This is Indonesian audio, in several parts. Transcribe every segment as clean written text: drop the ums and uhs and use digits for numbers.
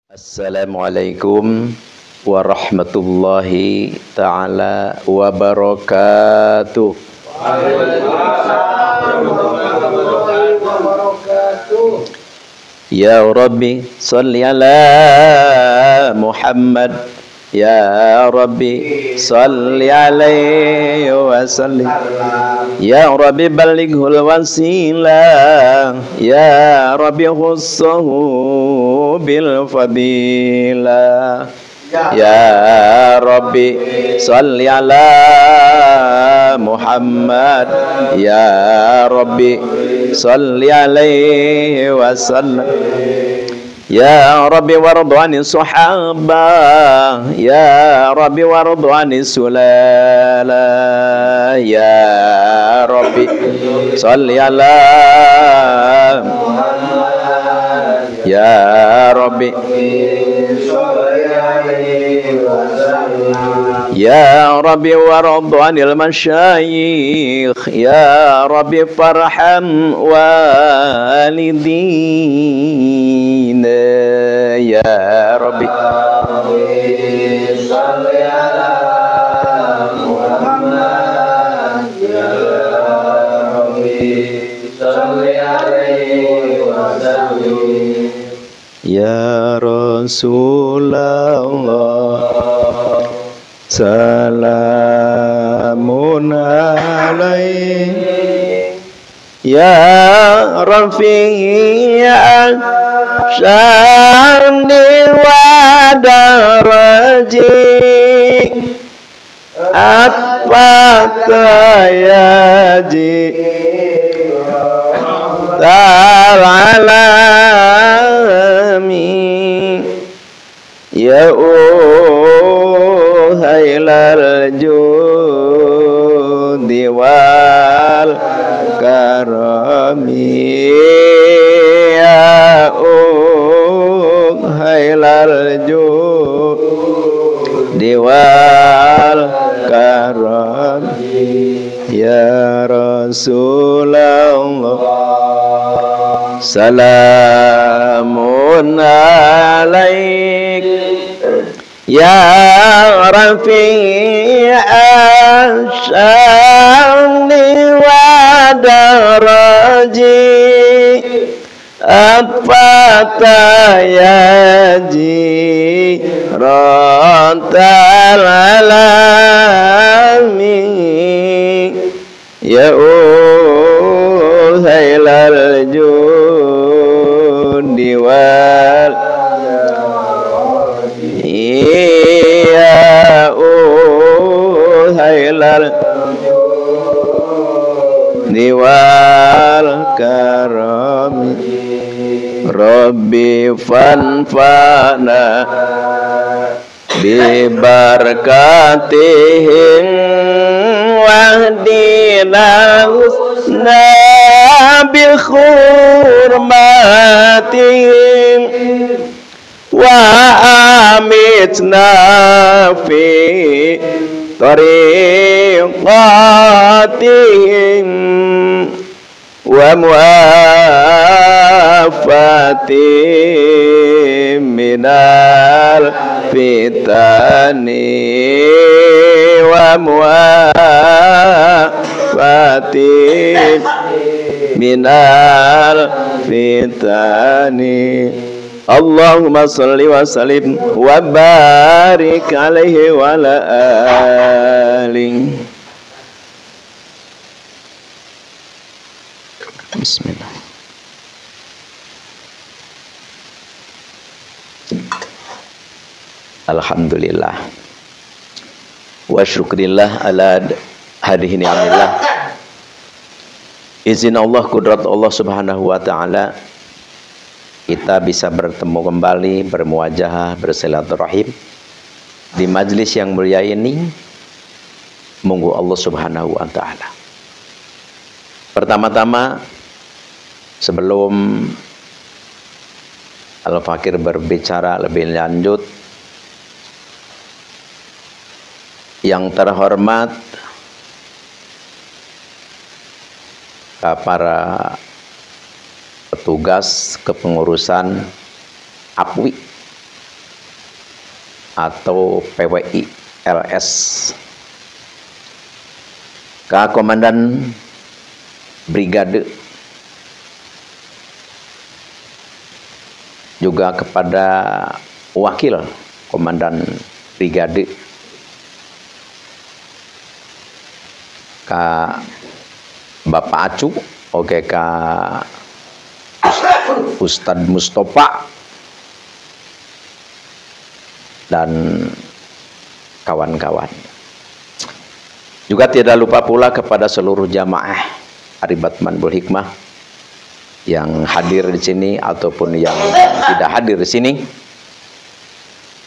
Assalamualaikum warahmatullahi ta'ala wabarakatuh. Ya Rabbi salli ala Muhammad, Ya Rabbi salli alaihi wa sallim. Ya Rabbi balighul wasilah, Ya Rabbi khussahu bil fadilah. Ya Rabbi salli ala Muhammad, Ya Rabbi salli alaihi wa sallam. Ya Rabbi warḍu 'anis sahabah, Ya Rabbi warḍu 'anis sulalah. Ya Rabbi salli ala Muhammad, Ya Rabbi Ya Rabbi warḍu 'anil masyayikh, Ya Rabbi farham walidina. Ya Rabbi salli ala Muhammad, Ya Rabbi salli alaihi wa sallim. Ya Rasulullah salamun alaik, Ya Rafi'an syarni wa daraji, atfaka yaji ta'alami. Ya hailal judi wal karami, Ya hailal judi wal karami. Ya Rasulullah salamun alaik, Ya Rafi'an syarni wa daraji, atfaka yaji rantal alami. Ya hailal judi wal Ya hailal diwal karami. Rabbi fanfa'na bi barakatihim wahdina husna bi hurmatihim wa amitna fi tariqatihim wa muafatihim minal fitani wa muafatihim minal fitani. Allahumma salli wa sallim wa barik alaihi wa ala alihi. Bismillah. Alhamdulillah wa syukrillah ala hadhihi ni'amillah. Izin Allah, kudrat Allah subhanahu wa ta'ala, kita bisa bertemu kembali, bermuajahah, bersilaturahim di majlis yang mulia ini. Monggo Allah subhanahu wa ta'ala. Pertama-tama, sebelum Al-Fakir berbicara lebih lanjut, yang terhormat para petugas kepengurusan APWI atau PWI LS, Kak Komandan Brigade, juga kepada Wakil Komandan Brigade Kak Bapak Acu, oke Kak Ustadz Mustafa dan kawan-kawan. Juga tidak lupa pula kepada seluruh jamaah Aribat Manbul Hikmah yang hadir di sini ataupun yang tidak hadir di sini,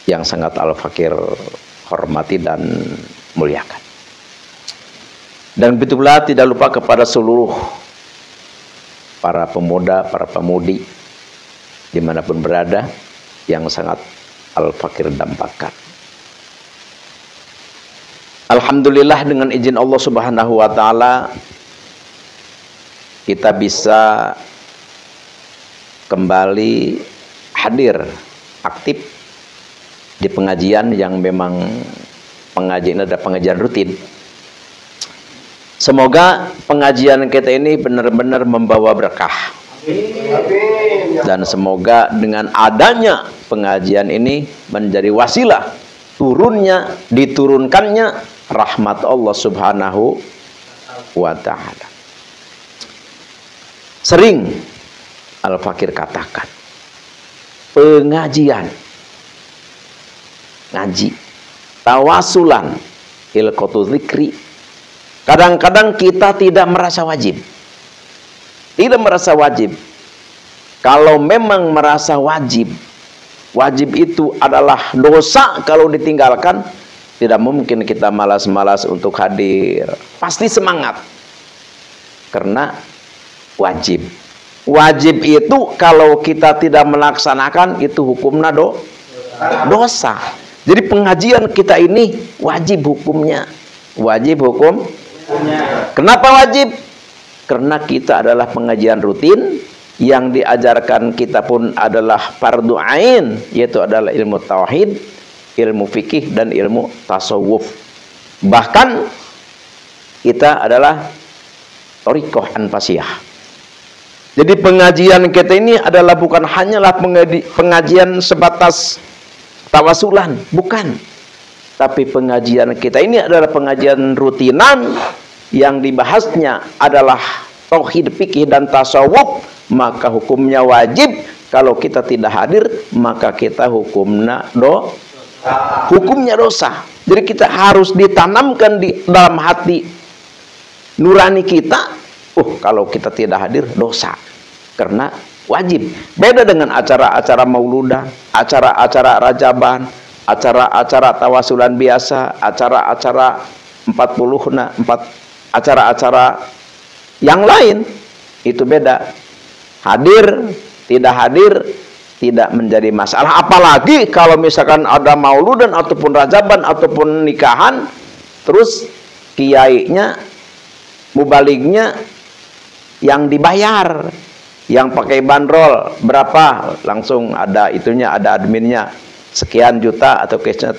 yang sangat Al-Fakir hormati dan muliakan. Dan begitu pula tidak lupa kepada seluruh para pemuda, para pemudi dimanapun berada, yang sangat Al-Fakir dampakkan. Alhamdulillah, dengan izin Allah Subhanahu wa Ta'ala, kita bisa kembali hadir aktif di pengajian yang memang pengajian ada pengajian rutin. Semoga pengajian kita ini benar-benar membawa berkah. Dan semoga dengan adanya pengajian ini menjadi wasilah diturunkannya rahmat Allah Subhanahu wa Ta'ala. Sering Al-Fakir katakan, pengajian, ngaji, tawasulan, ilqatu dzikri, kadang-kadang kita tidak merasa wajib. Tidak merasa wajib. Kalau memang merasa wajib, wajib itu adalah dosa kalau ditinggalkan, tidak mungkin kita malas-malas untuk hadir. Pasti semangat. Karena wajib. Wajib itu kalau kita tidak melaksanakan, itu hukumnya dosa. Jadi pengajian kita ini wajib hukumnya. Wajib hukum. Kenapa wajib? Karena kita adalah pengajian rutin, yang diajarkan kita pun adalah fardu ain, yaitu adalah ilmu tauhid, ilmu fikih, dan ilmu tasawuf. Bahkan kita adalah thariqah anfasiyah. Jadi pengajian kita ini adalah bukan hanyalah pengajian sebatas tawasulan, bukan. Tapi pengajian kita ini adalah pengajian rutinan yang dibahasnya adalah tauhid, fikih, dan tasawuf. Maka hukumnya wajib. Kalau kita tidak hadir, maka kita hukumnya dosa. Jadi kita harus ditanamkan di dalam hati nurani kita, kalau kita tidak hadir dosa, karena wajib. Beda dengan acara-acara mauludan, acara-acara rajaban, acara-acara tawasulan biasa, acara-acara 40, acara-acara yang lain, itu beda. Hadir, tidak hadir, tidak menjadi masalah. Apalagi kalau misalkan ada mauludan ataupun rajaban ataupun nikahan, terus kiainya, mubalignya yang dibayar, yang pakai bandrol berapa, langsung ada itunya, ada adminnya, sekian juta atau 100.000,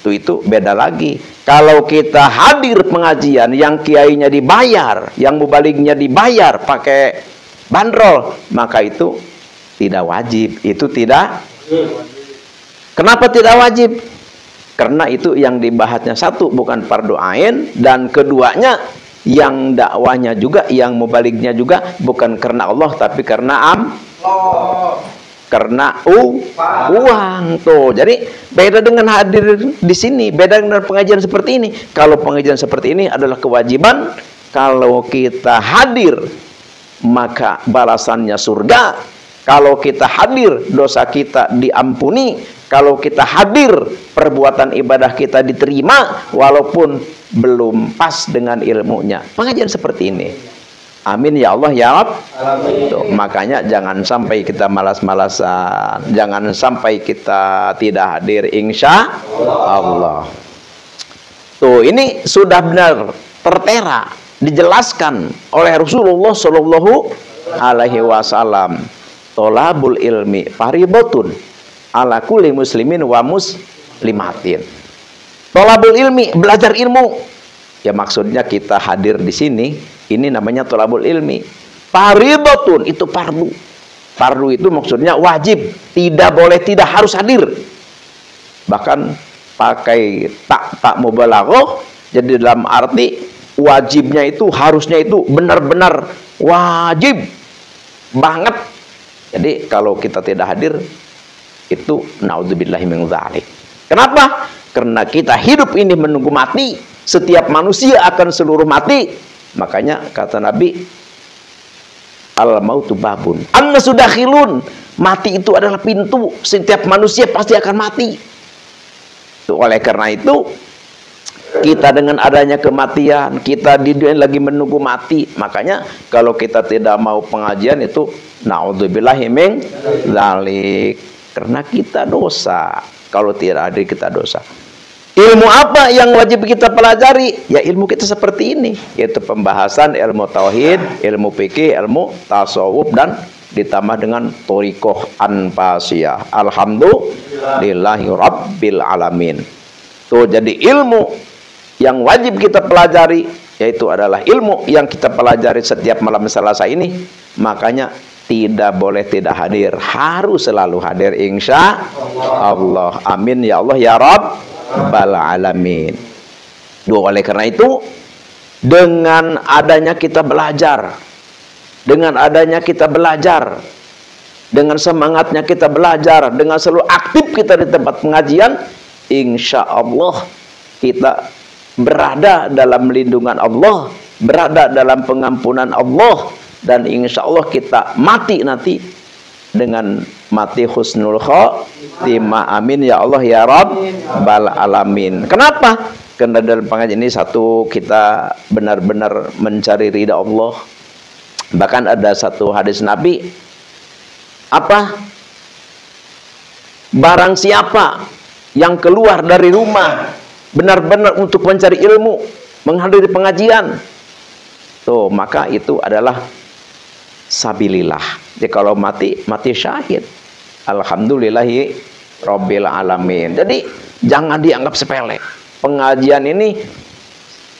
itu beda lagi. Kalau kita hadir pengajian yang kiainya dibayar, yang mubalignya dibayar pakai bandrol, maka itu tidak wajib. Itu tidak. Kenapa tidak wajib? Karena itu yang dibahasnya satu bukan fardu ain, dan keduanya yang dakwahnya juga, yang mubalignya juga bukan karena Allah, tapi karena karena uang tuh. Jadi beda dengan hadir di sini, beda dengan pengajian seperti ini. Kalau pengajian seperti ini adalah kewajiban, kalau kita hadir maka balasannya surga. Kalau kita hadir, dosa kita diampuni. Kalau kita hadir, perbuatan ibadah kita diterima walaupun belum pas dengan ilmunya. Pengajian seperti ini. Amin ya Allah ya Rabb. Tuh, makanya jangan sampai kita malas-malasan, jangan sampai kita tidak hadir, insya Allah. Tuh, ini sudah benar tertera, dijelaskan oleh Rasulullah Shallallahu Alaihi Wasallam. Tolabul ilmi faridatun ala kulli muslimin wa limatin. Thalabul ilmi, belajar ilmu. Ya maksudnya kita hadir di sini, ini namanya thalabul ilmi. Fardhatun, itu fardu. Fardu itu maksudnya wajib, tidak boleh tidak, harus hadir. Bahkan pakai tak mubalaghah, jadi dalam arti wajibnya itu, harusnya itu benar-benar wajib banget. Jadi kalau kita tidak hadir, itu naudzubillahi min dzalik. Kenapa? Karena kita hidup ini menunggu mati. Setiap manusia akan seluruh mati. Makanya kata Nabi, al mautu babun anna sudakhilun, mati itu adalah pintu, setiap manusia pasti akan mati. Oleh karena itu, kita dengan adanya kematian, kita di dunia lagi menunggu mati. Makanya kalau kita tidak mau pengajian itu naudzubillahi min dzalik, karena kita dosa. Kalau tidak hadir kita dosa. Ilmu apa yang wajib kita pelajari? Ya ilmu kita seperti ini, yaitu pembahasan ilmu tauhid, ilmu fikih, ilmu tasawuf, dan ditambah dengan thoriqoh anfasiyah. Alhamdulillahi rabbil alamin. Tuh, jadi ilmu yang wajib kita pelajari, yaitu adalah ilmu yang kita pelajari setiap malam Selasa ini. Makanya tidak boleh tidak hadir, harus selalu hadir insya Allah. Amin ya Allah ya Rabbal alamin. Oleh karena itu, dengan adanya kita belajar, dengan adanya kita belajar, dengan semangatnya kita belajar, dengan selalu aktif kita di tempat pengajian, insya Allah kita berada dalam lindungan Allah, berada dalam pengampunan Allah, dan insya Allah kita mati nanti dengan mati husnul khotimah. Amin ya Allah ya Rabbal alamin. Kenapa? Karena dalam pengajian ini satu, kita benar-benar mencari ridha Allah. Bahkan ada satu hadis Nabi, apa? Barang siapa yang keluar dari rumah benar-benar untuk mencari ilmu, menghadiri pengajian, tuh maka itu adalah sabilillah. Jadi kalau mati syahid. Alhamdulillahi rabbil alamin. Jadi jangan dianggap sepele. Pengajian ini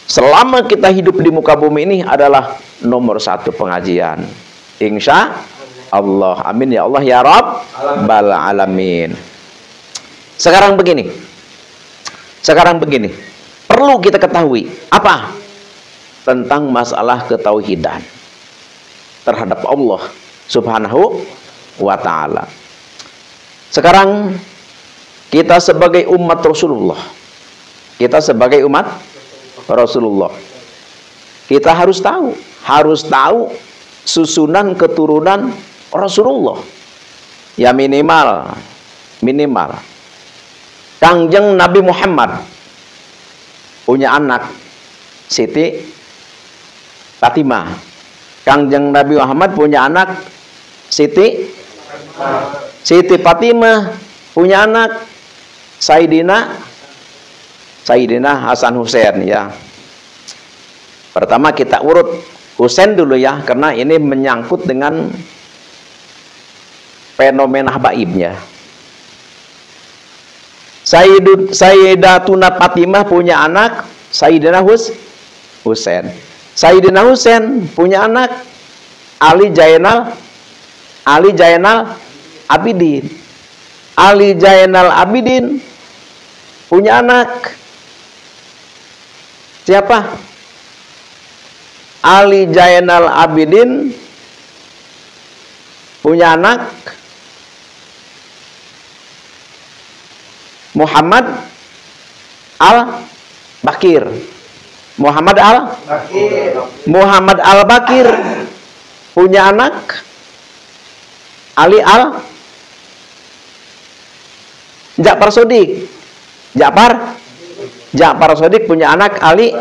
selama kita hidup di muka bumi ini adalah nomor satu pengajian. Insya Allah. Amin ya Allah ya Rabbal alamin. Sekarang begini. Perlu kita ketahui apa? Tentang masalah ketauhidan terhadap Allah Subhanahu wa ta'ala. Sekarang kita sebagai umat Rasulullah, kita harus tahu susunan keturunan Rasulullah. Ya minimal Kangjeng Nabi Muhammad punya anak Siti Fatimah. Kangjeng Nabi Muhammad punya anak Siti Fatimah, punya anak Sayyidina Hasan Husain ya. Pertama kita urut Husain dulu ya, karena ini menyangkut dengan fenomena habaibnya. Sayyidatuna Fatimah punya anak Sayyidina Husain. Sayyidina Husain punya anak Ali Zainal Abidin. Ali Zainal Abidin punya anak siapa? Ali Zainal Abidin punya anak Muhammad Al-Bakir. Muhammad Al-Bakir punya anak Ali Ja'far Shodiq. Ja'far Shodiq punya anak Ali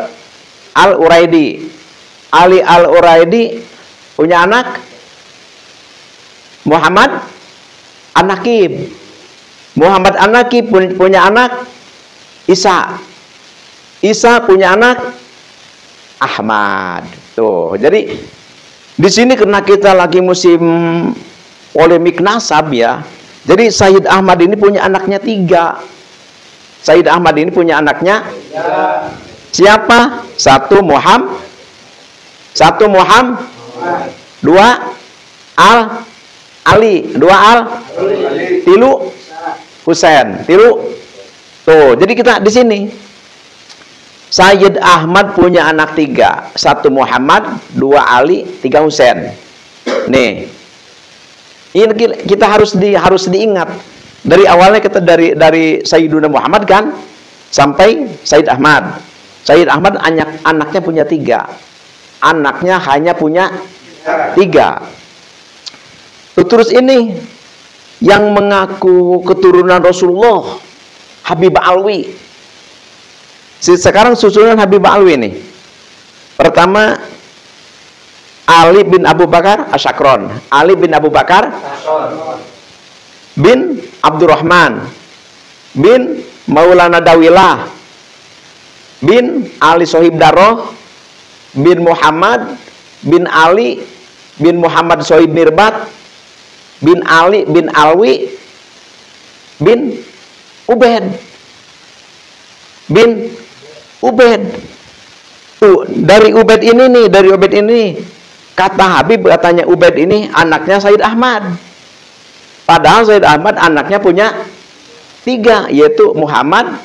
Al-Uraidi. Ali Al-Uraidi punya anak Muhammad An-Nakib. Muhammad An-Nakib punya anak Isa. Isa punya anak Ahmad. Tuh, jadi di sini karena kita lagi musim polemik nasab ya. Jadi Sayyid Ahmad ini punya anaknya 3. Sayyid Ahmad ini punya anaknya siapa? Satu Muhammad, dua Ali, tilu Husain, tilu. Tuh, jadi kita di sini. Sayyid Ahmad punya anak 3, 1 Muhammad, 2 Ali, 3 Husain. Nih, ini kita harus diingat dari awalnya, kita dari Sayyiduna Muhammad kan sampai Sayyid Ahmad. Sayyid Ahmad anaknya punya 3, anaknya hanya punya 3. Terus ini yang mengaku keturunan Rasulullah, Habib Alwi. Sekarang susunan Habib Alwi nih. Pertama Ali bin Abu Bakar Asyakron, Ali bin Abu Bakar bin Abdurrahman bin Maulana Dawilah bin Ali Sohib Daroh bin Muhammad bin Ali bin Muhammad Sohib Mirbat bin Ali bin Alwi bin Ubaid bin Ubaid. Tuh, dari Ubaid ini kata Habib, katanya Ubaid ini anaknya Sayyid Ahmad. Padahal Sayyid Ahmad anaknya punya 3, yaitu Muhammad,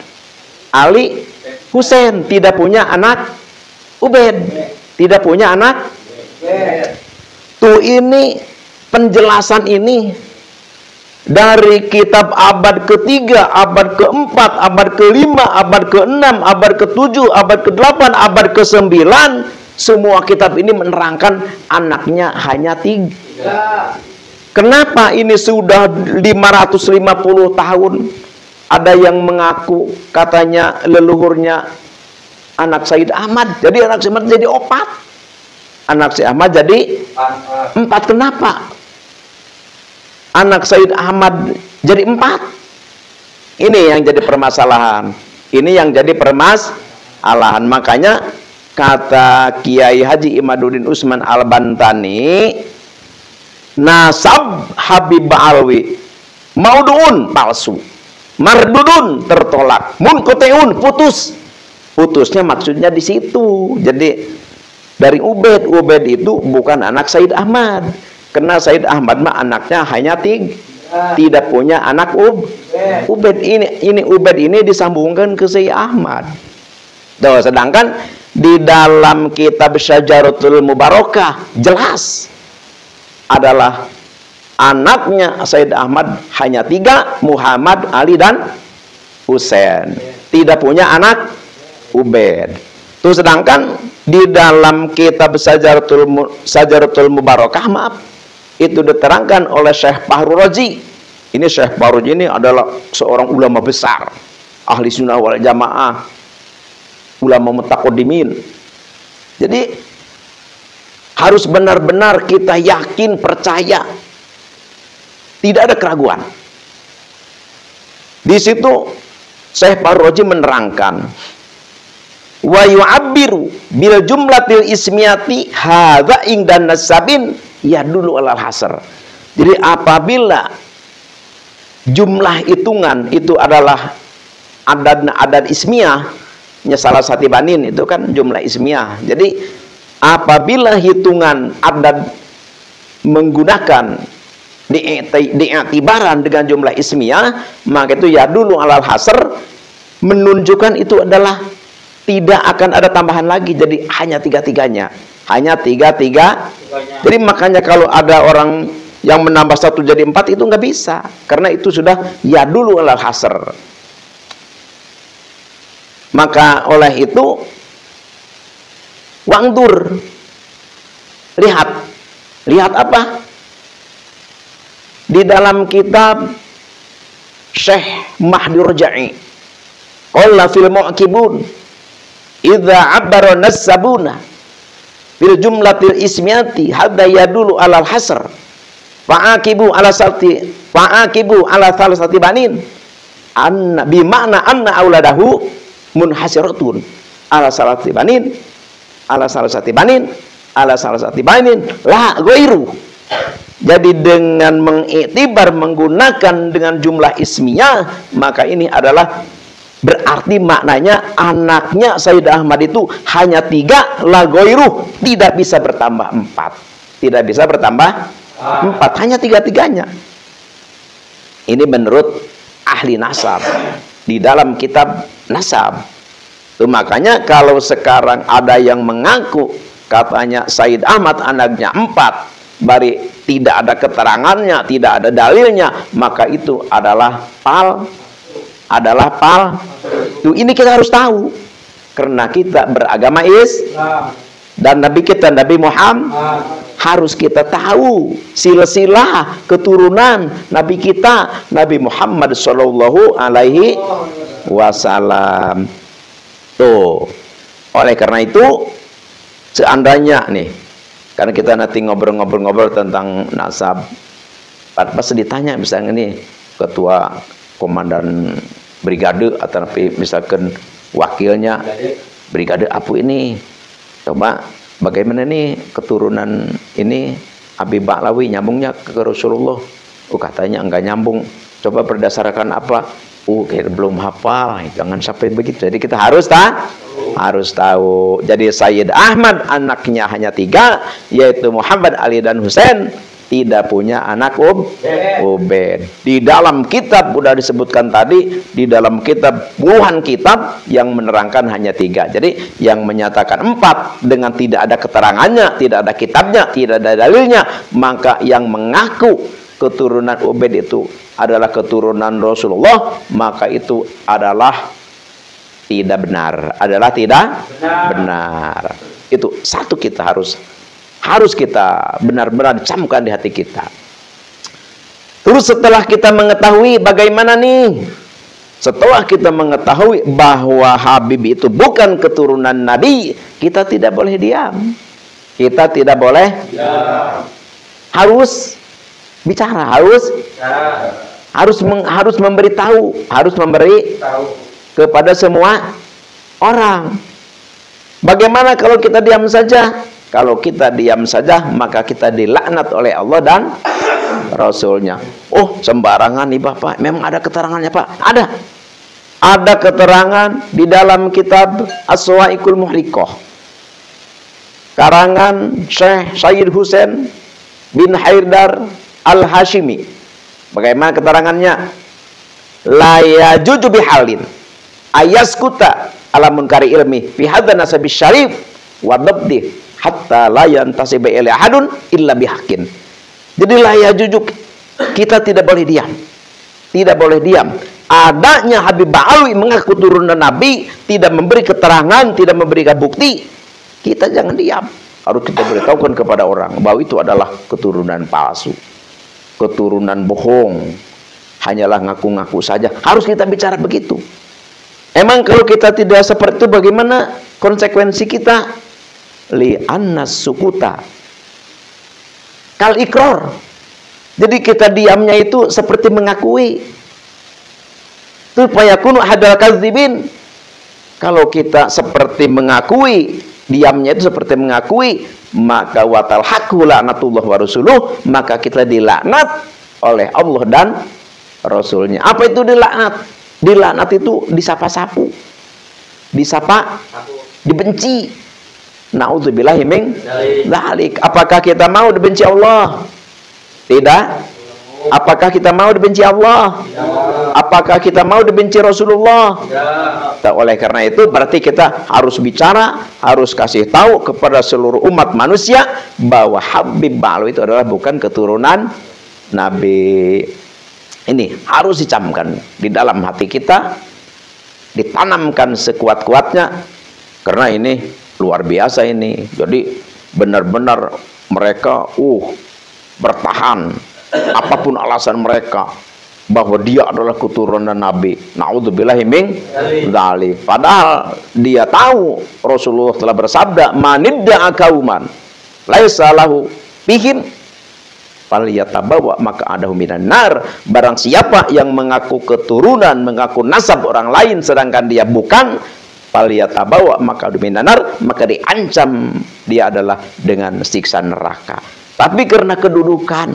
Ali, Husain. Tidak punya anak Ubaid, tidak punya anak. Tuh, ini penjelasan ini dari kitab abad ke-3, abad ke-4, abad ke-5, abad ke-6, abad ke-7, abad ke-8, abad ke-9. Semua kitab ini menerangkan anaknya hanya 3. Kenapa ini sudah 550 tahun? Ada yang mengaku katanya leluhurnya anak Sayyid Ahmad. Jadi anak Sayyid Ahmad jadi 4. Anak Sayyid Ahmad jadi 4. Kenapa? Anak Sayyid Ahmad jadi 4. Ini yang jadi permasalahan. Ini yang jadi permasalahan. Makanya kata Kiai Haji Imaduddin Usman Al-Bantani, nasab Habib Alwi mauduun palsu, mardudun tertolak, munqati'un putus. Putusnya maksudnya di situ. Jadi dari Ubaid itu bukan anak Sayyid Ahmad. Karena Sayyid Ahmad mah anaknya hanya 3, tidak punya anak Ubaid. Ini Ubaid ini disambungkan ke Sayyid Ahmad. Tuh, sedangkan di dalam kitab Syajaratul Mubarakah jelas adalah anaknya Sayyid Ahmad hanya 3, Muhammad, Ali dan Husain. Tidak punya anak Ubaid. Tuh, sedangkan di dalam kitab Syajaratul Mubarakah, maaf, itu diterangkan oleh Syekh Fahru Razi. Ini Syekh Fahru Razi ini adalah seorang ulama besar, ahli sunnah wal jamaah, ulama mutaqaddimin. Jadi harus benar-benar kita yakin, percaya, tidak ada keraguan. Di situ Syekh Fahru Razi menerangkan, wa yu'abbiru bil jumlatil ismiyati hadza ingdan nasabin ya dulu alal hasr. Jadi apabila jumlah hitungan itu adalah adad ismiyahnya salah satu banin, itu kan jumlah ismiyah. Jadi apabila hitungan adad menggunakan diiktibaran dengan jumlah ismiyah, maka itu ya dulu alal hasr, menunjukkan itu adalah tidak akan ada tambahan lagi. Jadi hanya 3-3-nya, hanya 3-3. Jadi makanya kalau ada orang yang menambah 1 jadi 4 itu nggak bisa, karena itu sudah ya dulu alal hasr. Maka oleh itu wangdur, lihat apa di dalam kitab Syekh Mahdi Raja'i, qala fil mu'qibun idza abbara nasabuna bil jumlatil ismiyati hadza yadulu alal hasr fa'aqibu ala salasati banin anna bi makna anna auladahu munhasiratun ala salasati banin la ghairu. Jadi dengan mengiktibar menggunakan dengan jumlah ismiyah, maka ini adalah Berarti maknanya anaknya Sayyid Ahmad itu hanya 3, la ghairuh, tidak bisa bertambah 4. Tidak bisa bertambah 4, hanya 3-3-nya. Ini menurut ahli nasab di dalam kitab nasab. Tuh, makanya kalau sekarang ada yang mengaku katanya Sayyid Ahmad anaknya 4, bari tidak ada keterangannya, tidak ada dalilnya, maka itu adalah Tuh, ini kita harus tahu karena kita beragama Islam dan Nabi kita Nabi Muhammad, harus kita tahu silsilah keturunan Nabi kita Nabi Muhammad Shallallahu Alaihi Wasallam. Tuh, oleh karena itu seandainya nih, karena kita nanti ngobrol-ngobrol tentang nasab, pas ditanya misalnya nih ketua komandan brigade atau misalkan wakilnya brigade apa ini, coba bagaimana nih keturunan ini Abi Baklawi nyambungnya ke Rasulullah? Katanya enggak nyambung. Coba berdasarkan apa? Kita belum hafal. Jangan sampai begitu. Jadi kita harus tahu. Jadi Sayyid Ahmad anaknya hanya 3, yaitu Muhammad, Ali, dan Husain. Tidak punya anak Ubaid. Di dalam kitab sudah disebutkan tadi, di dalam kitab puluhan kitab yang menerangkan hanya 3. Jadi yang menyatakan 4 dengan tidak ada keterangannya, tidak ada kitabnya, tidak ada dalilnya, maka yang mengaku keturunan Ubaid itu adalah keturunan Rasulullah, maka itu adalah tidak benar. Tidak benar. Itu satu, kita harus kita benar-benar camkan di hati kita. Terus setelah kita mengetahui bagaimana nih, setelah kita mengetahui bahwa Habib itu bukan keturunan Nabi, kita tidak boleh diam. Kita tidak boleh harus bicara, harus memberitahu, harus memberi kepada semua orang. Bagaimana kalau kita diam saja? Kalau kita diam saja, maka kita dilaknat oleh Allah dan Rasulnya. Oh, sembarangan nih Bapak. Memang ada keterangannya Pak? Ada keterangan di dalam kitab As-Sawa'iqul Muhriqah, karangan Syekh Sayyid Husain bin Haidar Al-Hashimi. Bagaimana keterangannya? La yajuju bihalin ayaskuta ala munkari ilmi fi hadzal nasabis syarif wa dabdi hatta la yantasiba ila ahadun illa bihaqqin. Jadi la yajuju, kita tidak boleh diam. Tidak boleh diam. Adanya Habib Ba'alawi mengaku turunan Nabi, tidak memberi keterangan, tidak memberikan bukti, kita jangan diam. Harus kita beritahukan kepada orang bahwa itu adalah keturunan palsu, keturunan bohong, hanyalah ngaku-ngaku saja. Harus kita bicara begitu. Emang kalau kita tidak seperti itu, bagaimana konsekuensi kita? Li'annas sukuta kal ikror. Jadi kita diamnya itu seperti mengakui. Supaya kunu hadal kadzibin. Kalau kita seperti mengakui, diamnya itu seperti mengakui, maka watal haqqu la'natullah wa rasuluh, maka kita dilaknat oleh Allah dan Rasulnya. Apa itu dilaknat? Dilaknat itu disapa-sapu, disapa, dibenci. Na'udzubillahi min dzalik. Apakah kita mau dibenci Allah? Tidak. Apakah kita mau dibenci Allah? Apakah kita mau dibenci Rasulullah? Tidak. Oleh karena itu berarti kita harus bicara, harus kasih tahu kepada seluruh umat manusia bahwa Habib Ba'alawi itu adalah bukan keturunan Nabi. Ini harus dicamkan di dalam hati kita, ditanamkan sekuat-kuatnya, karena ini luar biasa ini. Jadi benar-benar mereka bertahan apapun alasan mereka bahwa dia adalah keturunan Nabi. Na'udzubillahi min dzalik. Padahal dia tahu Rasulullah telah bersabda, "Manidda'a qauman laisa lahu bihim falyatabawa maka adahu minan nar." Barang siapa yang mengaku keturunan, mengaku nasab orang lain sedangkan dia bukan, falyatabawa maka minan-nar, maka diancam dia adalah dengan siksa neraka. Tapi karena kedudukan,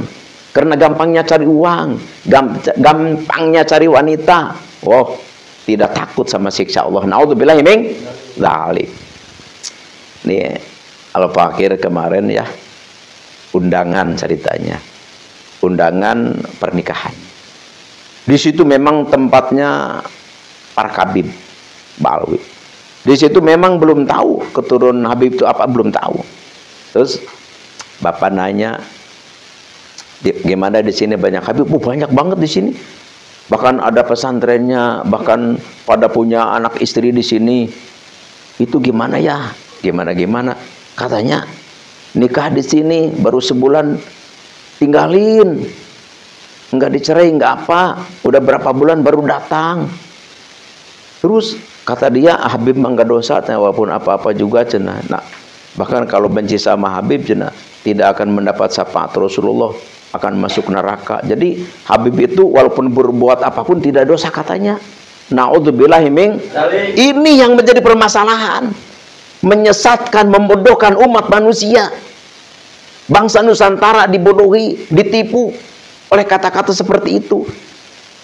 karena gampangnya cari uang, gampangnya cari wanita, tidak takut sama siksa Allah. Naudzubillahi min dzalik. Nih Al-Fakir kemarin ya, undangan ceritanya, undangan pernikahan. Di situ memang tempatnya para Habib Balwi. Di situ memang belum tahu keturunan Habib itu apa, belum tahu. Terus bapak nanya, gimana di sini banyak Habib? Banyak banget di sini. Bahkan ada pesantrennya, bahkan pada punya anak istri di sini. Itu gimana ya? Gimana? Katanya nikah di sini baru sebulan tinggalin. Enggak dicerai, enggak apa. Udah berapa bulan baru datang. Terus kata dia, Habib enggak dosa, walaupun apa-apa juga cenah. Nah, bahkan kalau benci sama Habib cenah, tidak akan mendapat syafaat Rasulullah, akan masuk neraka. Jadi Habib itu walaupun berbuat apapun tidak dosa katanya. Naudzubillahi min. Ini yang menjadi permasalahan. Menyesatkan, membodohkan umat manusia. Bangsa Nusantara dibodohi, ditipu oleh kata-kata seperti itu.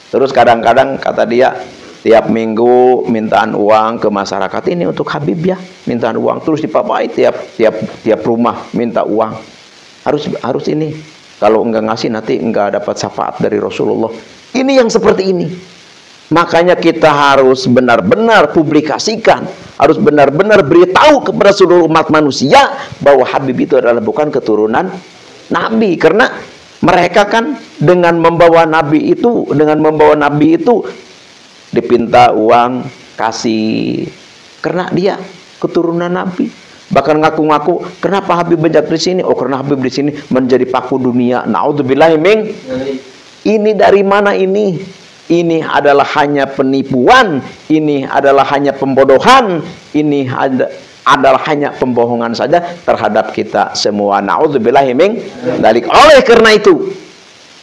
Terus kadang-kadang kata dia, tiap minggu mintaan uang ke masyarakat ini untuk Habib ya, mintaan uang terus dipapai tiap rumah minta uang. Harus ini. Kalau enggak ngasih nanti enggak dapat syafaat dari Rasulullah. Ini yang seperti ini. Makanya kita harus benar-benar publikasikan, harus benar-benar beritahu kepada seluruh umat manusia bahwa Habib itu adalah bukan keturunan Nabi. Karena mereka kan dengan membawa Nabi itu, dipinta uang, kasih. Karena dia keturunan Nabi. Bahkan ngaku-ngaku, kenapa Habib banyak di sini? Oh, karena Habib di sini menjadi paku dunia. Naudzubillahi min. Ini dari mana ini? Ini adalah hanya penipuan, ini adalah hanya pembodohan, ini adalah hanya pembohongan saja terhadap kita semua. Naudzubillahi min dzalik. Oleh karena itu,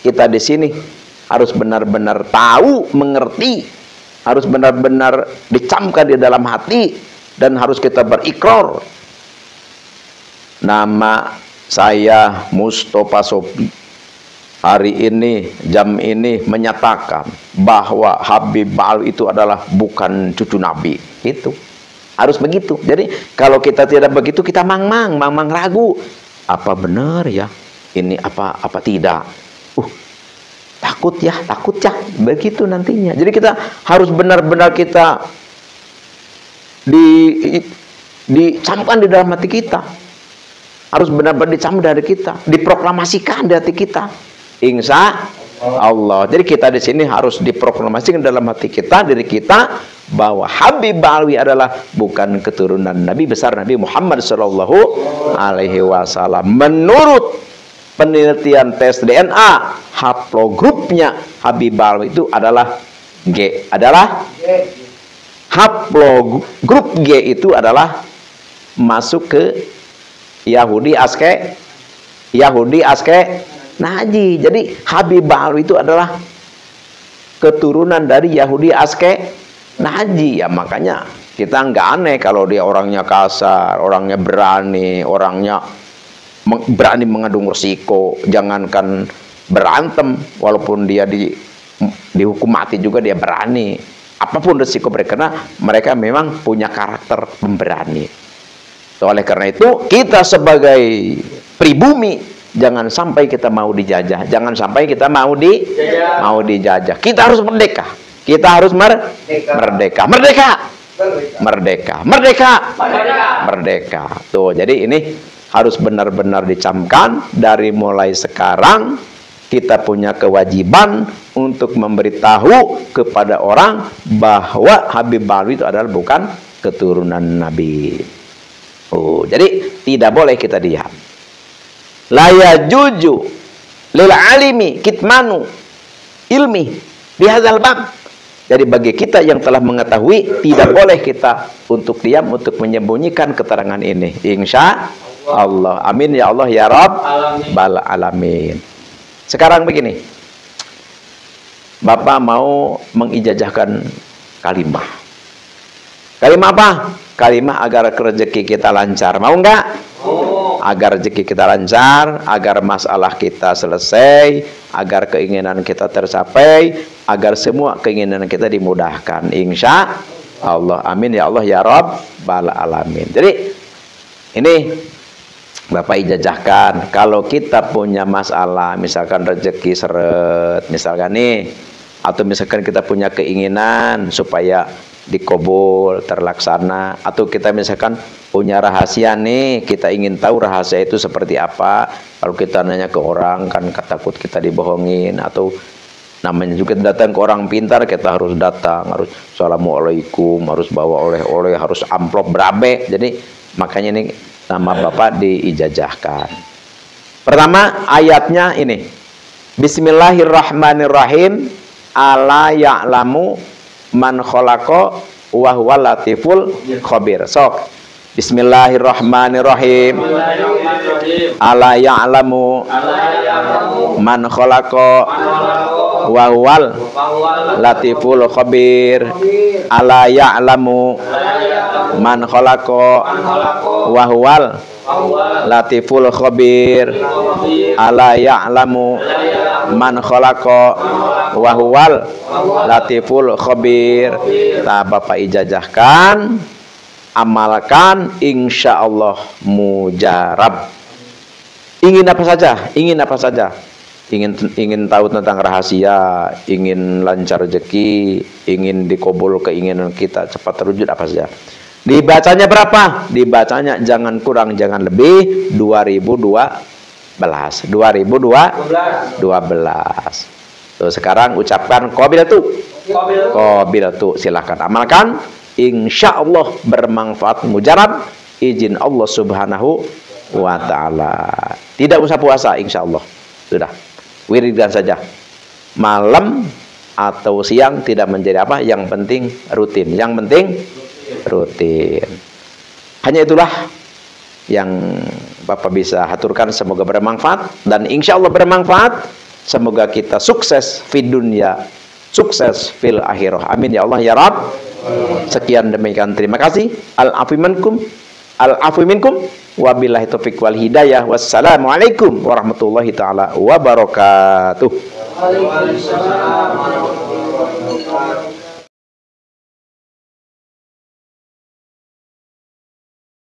kita di sini harus benar-benar tahu, mengerti, harus benar-benar dicamkan di dalam hati, dan harus kita berikrar. Nama saya Mustofa Sofi, hari ini, jam ini menyatakan bahwa Habib Balwi itu adalah bukan cucu Nabi. Itu harus begitu. Jadi kalau kita tidak begitu, kita mang-mang ragu. Apa benar ya? Ini apa tidak? Takut ya. Begitu nantinya. Jadi kita harus benar-benar kita dicamkan di dalam hati kita. Harus benar-benar dicamkan dari kita, diproklamasikan di hati kita. Insya Allah. Jadi kita di sini harus diproklamasikan dalam hati kita, diri kita, bahwa Habib Balwi adalah bukan keturunan Nabi besar Nabi Muhammad Shallallahu Alaihi Wasallam. Menurut penelitian tes DNA, haplogrupnya Habib Balwi itu adalah G. Haplogrup G itu adalah masuk ke Yahudi Naji. Jadi Habib Balwi itu adalah keturunan dari Yahudi Naji. Ya makanya kita nggak aneh kalau dia orangnya kasar, orangnya berani, orangnya berani mengandung resiko. Jangankan berantem, walaupun dia dihukum mati juga dia berani. Apapun resiko mereka, karena mereka memang punya karakter pemberani. Oleh karena itu, kita sebagai pribumi jangan sampai kita mau dijajah, jangan sampai kita mau dijajah. Kita harus merdeka. Kita harus merdeka. Tuh, jadi ini harus benar-benar dicamkan dari mulai sekarang. Kita punya kewajiban untuk memberitahu kepada orang bahwa Habib Balwi itu adalah bukan keturunan Nabi. Jadi tidak boleh kita diam. La yajuju lil alimi kitmanu ilmi bihadzal bab. Jadi bagi kita yang telah mengetahui, tidak boleh kita untuk diam, untuk menyembunyikan keterangan ini. Insya Allah. Amin ya Allah ya Rabbal alamin. Sekarang begini, Bapak mau mengijazahkan kalimah. Kalimah apa? Kalimah agar rezeki kita lancar. Mau enggak? agar rezeki kita lancar, agar masalah kita selesai, agar keinginan kita tercapai, agar semua keinginan kita dimudahkan. Insya Allah. Amin ya Allah ya Rabbal alamin. Jadi ini Bapak ijazahkan, kalau kita punya masalah, misalkan rezeki seret, misalkan nih, atau misalkan kita punya keinginan supaya dikabul, terlaksana, atau kita misalkan punya rahasia nih, kita ingin tahu rahasia itu seperti apa. Kalau kita nanya ke orang kan takut kita dibohongin, atau namanya juga datang ke orang pintar, kita harus datang, harus assalamualaikum, harus bawa oleh-oleh, harus amplop berabe. Jadi makanya ini nama Bapak diijazahkan. Pertama ayatnya ini, Bismillahirrahmanirrahim, ala ya'lamu man khalaqa wa huwal latiful khabir. Sok Bismillahirrahmanirrahim. Ala ya'lamu man khalaqa wa huwal latiful khabir. Ala ya'lamu man khalaqa wa huwal latiful khabir. Ala ya'lamu man khalaqa wa huwal latiful khabir. Nah, Bapak ijazahkan, amalkan, insya Allah mujarab. Ingin apa saja, ingin apa saja, ingin tahu tentang rahasia, ingin lancar rezeki, ingin dikabul keinginan kita cepat terwujud, apa saja. Dibacanya berapa? Dibacanya jangan kurang jangan lebih 2012. Tuh, sekarang ucapkan qabilatu, silakan amalkan, insya Allah bermanfaat mujarab, izin Allah subhanahu wa ta'ala. Tidak usah puasa, insya Allah sudah wiridan saja, malam atau siang tidak menjadi apa, yang penting rutin, yang penting rutin. Hanya itulah yang Bapak bisa haturkan, semoga bermanfaat, dan insya Allah bermanfaat. Semoga kita sukses di dunia, sukses fil akhirah. Amin ya Allah ya Rabb. Sekian demikian, terima kasih. Al-afwi minkum wabillahi taufiq wal hidayah. Wassalamualaikum warahmatullahi taala wabarakatuh. Waalaikumsalam warahmatullahi wabarakatuh.